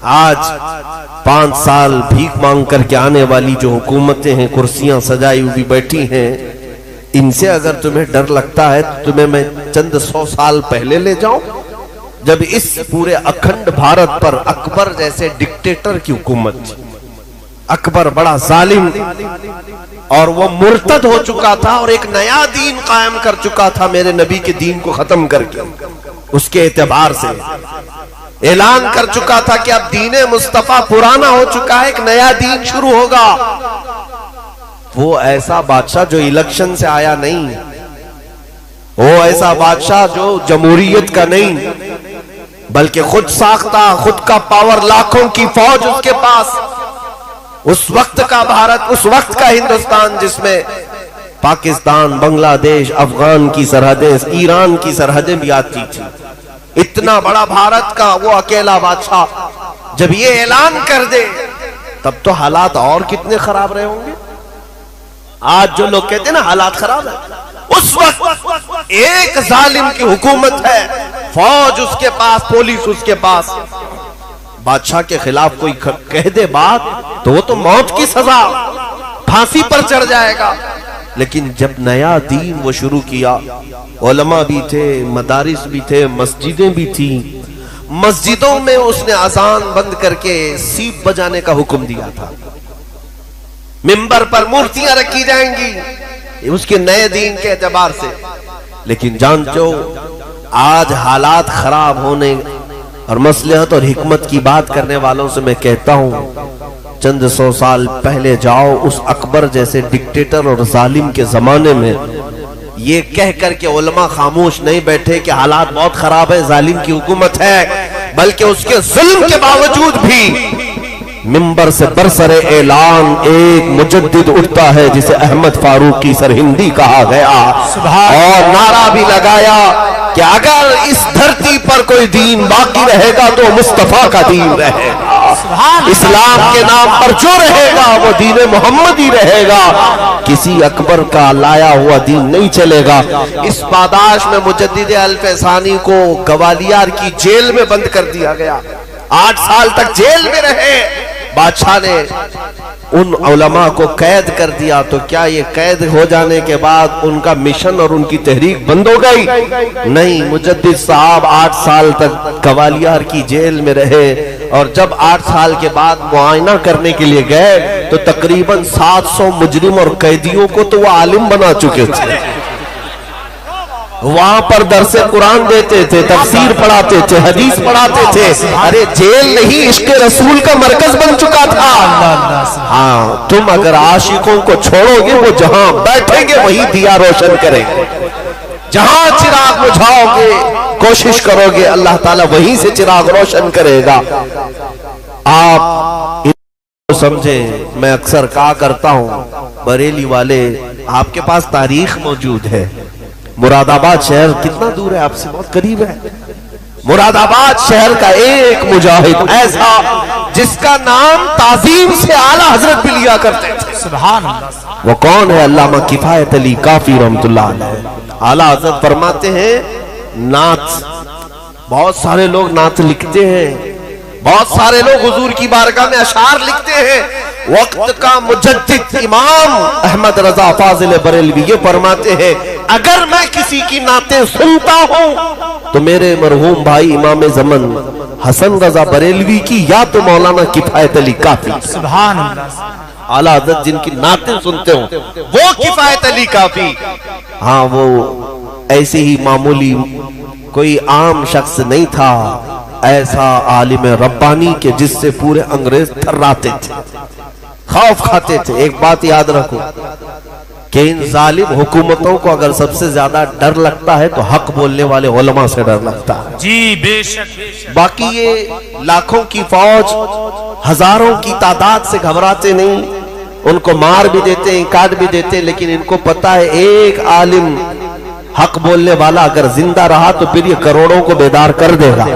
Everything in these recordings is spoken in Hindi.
आज 5 साल भीख मांग करके आने वाली जो हुकूमतें हैं, कुर्सियां सजाई हुई बैठी हैं, इनसे अगर तुम्हें डर लगता है तो तुम्हें मैं चंद 100 साल पहले ले जाऊं, जब इस पूरे अखंड भारत पर अकबर जैसे डिक्टेटर की हुकूमत थी। अकबर बड़ा जालिम और वो मुर्तद हो चुका था और एक नया दीन कायम कर चुका था, मेरे नबी के दीन को खत्म करके। उसके एतबार से ऐलान कर चुका था कि अब दीने मुस्तफा पुराना हो चुका है, एक नया दीन शुरू होगा। वो ऐसा बादशाह जो इलेक्शन से आया नहीं, वो ऐसा बादशाह जो जमहूरियत का नहीं, बल्कि खुद साख्ता, खुद का पावर, लाखों की फौज उसके पास। उस वक्त का भारत, उस वक्त का हिंदुस्तान जिसमें पाकिस्तान, बांग्लादेश, अफगान की सरहदें, ईरान की सरहदें भी आती थी, इतना बड़ा भारत का वो अकेला बादशाह जब ये ऐलान कर दे, तब तो हालात और कितने खराब रहे होंगे। आज जो लोग कहते हैं ना हालात खराब है, उस वक्त एक जालिम की हुकूमत है, फौज उसके पास, पुलिस उसके पास। बादशाह के खिलाफ कोई कह दे बात तो वो तो मौत की सजा, फांसी पर चढ़ जाएगा। लेकिन जब नया दीन वो शुरू किया, उलमा भी थे, मदारिस भी थे, मस्जिदें भी थी। मस्जिदों में उसने अजान बंद करके सीप बजाने का हुक्म दिया था। मिंबर पर मूर्तियां रखी जाएंगी उसके नए दीन के एतबार से। लेकिन जानते हो, आज हालात खराब होने और मसलहत और हिकमत की बात करने वालों से मैं कहता हूं, चंद 100 साल पहले जाओ, उस अकबर जैसे डिक्टेटर और जालिम के जमाने में ये कह करके उलमा खामोश नहीं बैठे कि हालात बहुत खराब है, जालिम की हुकूमत है, बल्कि उसके जुल्म के बावजूद भी मिंबर से बरसरे ऐलान एक मुजद्दिद उठता है जिसे अहमद फारूकी सरहिंदी कहा गया, और नारा भी लगाया कि अगर इस धरती पर कोई दीन बाकी रहेगा तो मुस्तफा का दीन रहेगा। इस्लाम के नाम पर जो रहेगा वो दीन मोहम्मद ही रहेगा, किसी अकबर का लाया हुआ दीन नहीं चलेगा। इस पादाश में मुजद्दिद अल-फैसानी को ग्वालियर की जेल में बंद कर दिया गया, 8 साल तक जेल में रहे। बादशाह ने उन उलमा को कैद कर दिया, तो क्या ये कैद हो जाने के बाद उनका मिशन और उनकी तहरीक बंद हो गई? नहीं, मुजद्दिद साहब 8 साल तक ग्वालियर की जेल में रहे, और जब 8 साल के बाद मुआयना करने के लिए गए तो तकरीबन 700 मुजरिम और कैदियों को तो वो आलिम बना चुके थे। वहां पर दरसे कुरान देते थे, तफसीर पढ़ाते थे, हदीस पढ़ाते थे। अरे जेल नहीं, इश्क रसूल का मरकज बन चुका था। हाँ, तुम अगर आशिकों को छोड़ोगे वो जहां बैठेंगे वहीं दिया रोशन करेंगे, जहां चिराग बुझाओगे, कोशिश करोगे, अल्लाह ताला वहीं से चिराग रोशन करेगा। आप समझे, मैं अक्सर कहा करता हूं, बरेली वाले आपके पास तारीख मौजूद है। मुरादाबाद शहर कितना दूर है आपसे? बहुत करीब है। मुरादाबाद शहर का एक मुजाहिद ऐसा जिसका नाम ताजीम से आला हजरत भी लिया करते थे, सुभान अल्लाह। वो कौन है? अल्लामा किफायत अली काफी रहमतुल्लाह अलैह। आला हजरत फरमाते हैं, नात, बहुत सारे लोग नात लिखते हैं, बहुत सारे लोग हुजूर की बारगाह में अशार लिखते हैं। वक्त का मुजद्दिद इमाम अहमद रजा फाजिल बरेलवी ये फरमाते हैं, अगर मैं किसी की नाते सुनता हूं तो मेरे मरहूम भाई इमाम ज़मन हसन रजा बरेलवी की, या तो मौलाना किफायत अली काफी, सुभान अल्लाह। आला हज़रत जिनकी नाते सुनते हो वो किफायत अली काफी। हाँ, वो ऐसे ही मामूली कोई आम शख्स नहीं था, ऐसा आलिम रब्बानी के जिससे पूरे अंग्रेज थर्राते थे, खौफ खाते थे। एक बात याद रखो कि इन जालिम हुकूमतों को अगर सबसे ज्यादा डर लगता है तो हक बोलने वाले उलमा से डर लगता है। जी बेशक। बाकी ये लाखों की फौज हजारों की तादाद से घबराते नहीं, उनको मार भी देते हैं, काट भी देते हैं, लेकिन इनको पता है एक आलिम हक बोलने वाला अगर जिंदा रहा तो फिर ये करोड़ों को बेदार कर देगा।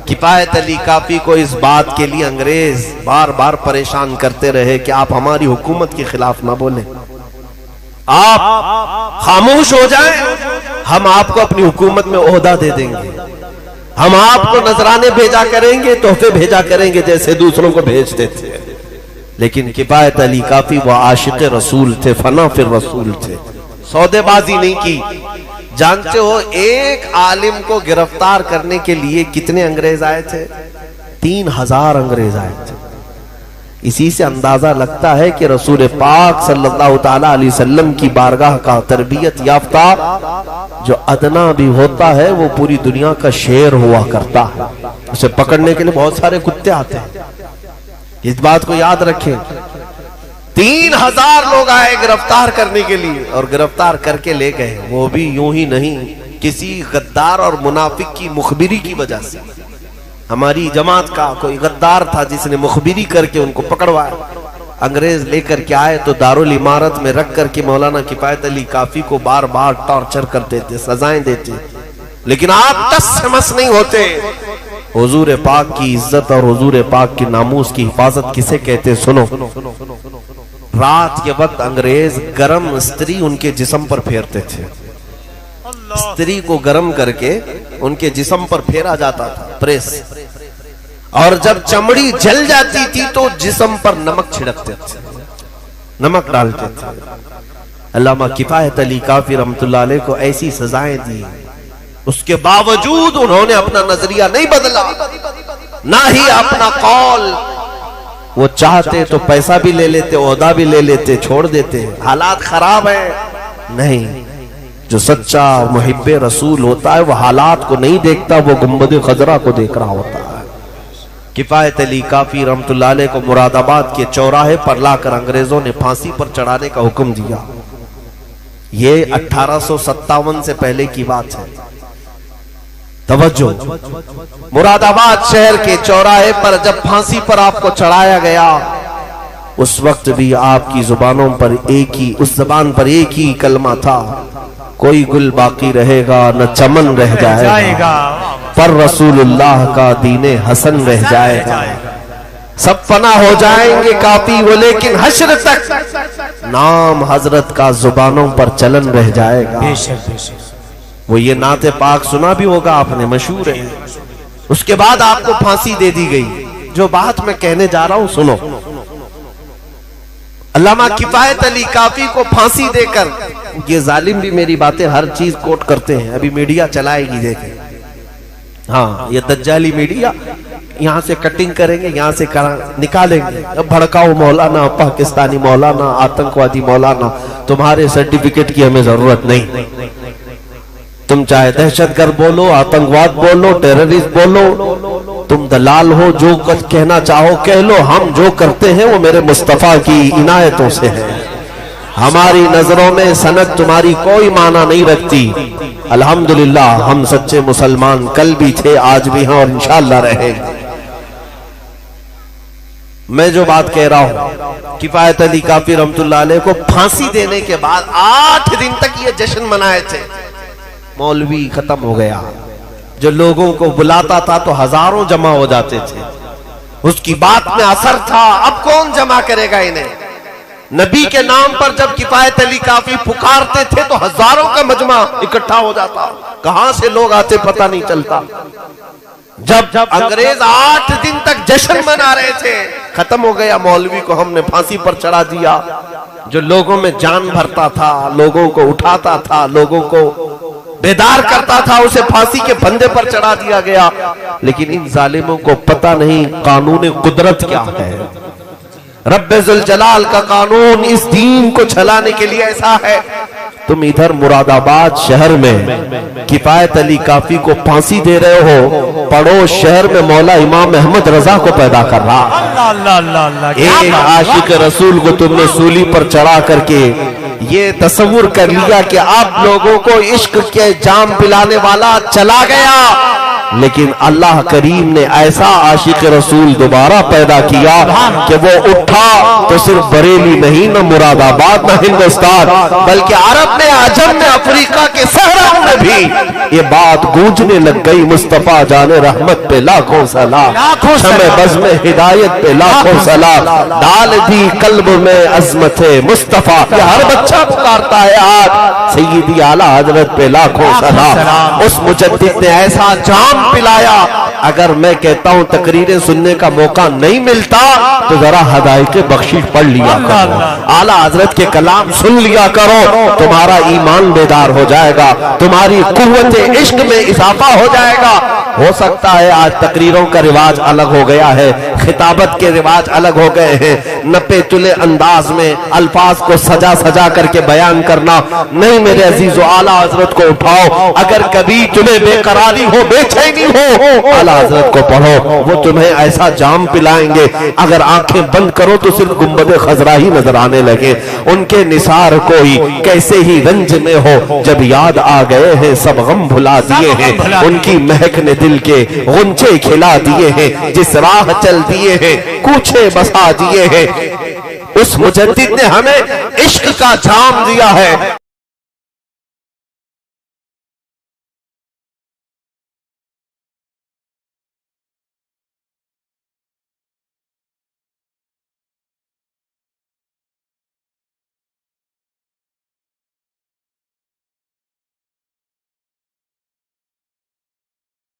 किफायत अली काफी को इस बात के लिए अंग्रेज बार बार परेशान करते रहे कि आप हमारी हुकूमत के खिलाफ ना बोले, आप खामोश हो जाएं, हम आपको अपनी हुकूमत में ओहदा दे देंगे। हम आपको नजराने भेजा करेंगे, तोहफे भेजा करेंगे जैसे दूसरों को भेजते थे। लेकिन किफायत अली काफी वो आशिक रसूल थे, फना फिर रसूल थे, सौदेबाजी नहीं की। जानते हो एक आलिम को गिरफ्तार करने के लिए कितने अंग्रेज आए थे? 3000 अंग्रेज आए थे। इसी से अंदाजा लगता है कि रसूल पाक सल्लल्लाहु ताला अलैहि वसल्लम की बारगाह का तरबियत याफ्ता जो अदना भी होता है वो पूरी दुनिया का शेर हुआ करता है। उसे पकड़ने के लिए बहुत सारे कुत्ते आते हैं, इस बात को याद रखें। 3000 लोग आए गिरफ्तार करने के लिए और गिरफ्तार करके ले गए, वो भी यूं ही नहीं, किसी गद्दार और मुनाफिक की मुखबिरी की वजह से। हमारी जमात का कोई गद्दार था जिसने मुखबिरी करके उनको पकड़वाया। अंग्रेज लेकर के आए तो दारुल इमारत में रख करके मौलाना किफायत अली काफी को बार बार टॉर्चर करते थे, सजाएं देते, लेकिन आप टस से मस नहीं होते। हुजूर पाक की इज्जत और हुजूर पाक की नामूस की हिफाजत किसे कहते? सुनो, रात के वक्त अंग्रेज गरम स्त्री उनके जिस्म पर फेरते थे। स्त्री को गरम करके उनके जिस्म पर फेरा जाता था, प्रेस, और जब चमड़ी जल जाती थी तो जिस्म पर नमक छिड़कते थे, नमक डालते थे। अल्लामा किफायत अली काफी रहमतुल्लाह अलैह को ऐसी सजाएं दी, उसके बावजूद उन्होंने अपना नजरिया नहीं बदला, ना ही अपना कौल। वो चाहते तो पैसा भी ले लेते, ओहदा भी ले लेते, छोड़ देते, हालात खराब है। नहीं, जो सच्चा मुहिब्बे रसूल होता है वो हालात को नहीं देखता, वो गुंबद खजरा को देख रहा होता है। किफायत अली काफी रहमतुल्लाह अलैह को मुरादाबाद के चौराहे पर लाकर अंग्रेजों ने फांसी पर चढ़ाने का हुक्म दिया। ये 1857 से पहले की बात है। तवज्जो, मुरादाबाद शहर के चौराहे पर जब फांसी पर आपको चढ़ाया गया, उस वक्त भी आपकी जुबानों पर एक ही, उस जबान पर एक ही कलमा था, कोई गुल बाकी रहेगा न चमन रह जाएगा, पर रसूलुल्लाह का दीने हसन रह जाएगा। सब फना हो जाएंगे काफी वो, लेकिन हश्र तक नाम हजरत का जुबानों पर चलन रह जाएगा। वो ये नाते पाक सुना भी होगा आपने, मशहूर है। उसके बाद आपको फांसी दे दी गई। जो बात मैं कहने जा रहा हूं सुनो, अल्लामा किफायत अली काफी को फांसी देकर, ये जालिम भी मेरी बातें हर चीज कोट करते हैं, अभी मीडिया चलाएगी, देखें। हाँ, ये दज्जाली मीडिया यहाँ से कटिंग करेंगे, यहाँ से निकालेंगे। अब भड़काओ मौलाना, पाकिस्तानी मौलाना, आतंकवादी मौलाना, तुम्हारे सर्टिफिकेट की हमें जरूरत नहीं। तुम चाहे दहशतगर्द बोलो, आतंकवाद बोलो, टेररिस्ट बोलो, तुम दलाल हो, जो कुछ कहना चाहो कह लो। हम जो करते हैं वो मेरे मुस्तफा की इनायतों से है। हमारी नजरों में सनद तुम्हारी कोई माना नहीं रखती। अल्हम्दुलिल्लाह हम सच्चे मुसलमान कल भी थे, आज भी हैं और इंशाअल्लाह रहेंगे। मैं जो बात कह रहा हूं, किफायत अली काफी रहमतुल्लाह अलैह को फांसी देने के बाद 8 दिन तक ये जश्न मनाए थे। मौलवी खत्म हो गया, जो लोगों को बुलाता था तो हजारों जमा हो जाते थे, उसकी बात में असर था। अब कौन जमा करेगा इन्हें? नबी के नाम पर जब किफायत अली काफी पुकारते थे तो हजारों का मजमा इकट्ठा हो जाता। कहां से लोग आते पता नहीं चलता। जब अंग्रेज 8 दिन तक जश्न मना रहे थे, खत्म हो गया। मौलवी को हमने फांसी पर चढ़ा दिया। जो लोगों में जान भरता था, लोगों को उठाता था, लोगों को बेदार करता था, उसे फांसी के फंदे पर चढ़ा दिया गया। लेकिन इन जालिमों को पता नहीं कानून कुदरत क्या है। रब्बे जुल जलाल का कानून इस दीन को चलाने के लिए ऐसा है। तुम इधर मुरादाबाद शहर में किफायत अली काफी को फांसी दे रहे हो, पड़ोस शहर में मौला इमाम अहमद रजा को पैदा कर रहा। एक आशिक रसूल को तुमने सूली पर चढ़ा करके ये तस्वुर कर लिया कि आप लोगों को इश्क के जाम पिलाने वाला चला गया, लेकिन अल्लाह करीम ने ऐसा आशिक रसूल दोबारा पैदा किया कि वो उठा तो सिर्फ बरेली नहीं, न मुरादाबाद, न हिंदुस्तान, बल्कि अरब में, आजम में, अफ्रीका के सहराओं में भी ये बात गूंजने लग गई। मुस्तफा जाने रहमत पे लाखों सलाम, शमे बज़ में हिदायत पे लाखों सलाम, डाल दी कल्ब में अज़मत मुस्तफा। ये हर बच्चा पुकारता है आज सय्यदी आला हजरत पे लाखों सलाम। उस मुजद्दिद ने ऐसा जाम जाम पिलाया। अगर मैं कहता हूं तकरीरें सुनने का मौका नहीं मिलता तो जरा हदायत बख्शिश पढ़ लिया करो, आला हजरत के कलाम सुन लिया करो, तुम्हारा ईमान बेदार हो जाएगा, तुम्हारी कुव्वत इश्क में इजाफा हो जाएगा। हो सकता है आज तकरीरों का रिवाज अलग हो गया है, खिताबत के रिवाज अलग हो गए हैं, नपे तुले अंदाज में अल्फाज को सजा सजा करके बयान करना। नहीं मेरे अजीजों, आला हजरत को उठाओ। अगर कभी तुम्हें बेकरारी हो, बेचैनी हो, आला हजरत को पढ़ो, वो तुम्हें ऐसा जाम पिलाएंगे अगर आंखें बंद करो तो सिर्फ गुंबद खजरा ही नजर आने लगे। उनके निसार कोई कैसे ही रंज में हो, जब याद आ गए हैं सब गम भुला दिए हैं। उनकी महक ने दिल के गुंचे खिला दिए हैं, जिस राह चल दिए हैं कूचे बसा दिए हैं। उस मुजद्दिद ने हमें इश्क का जाम दिया है।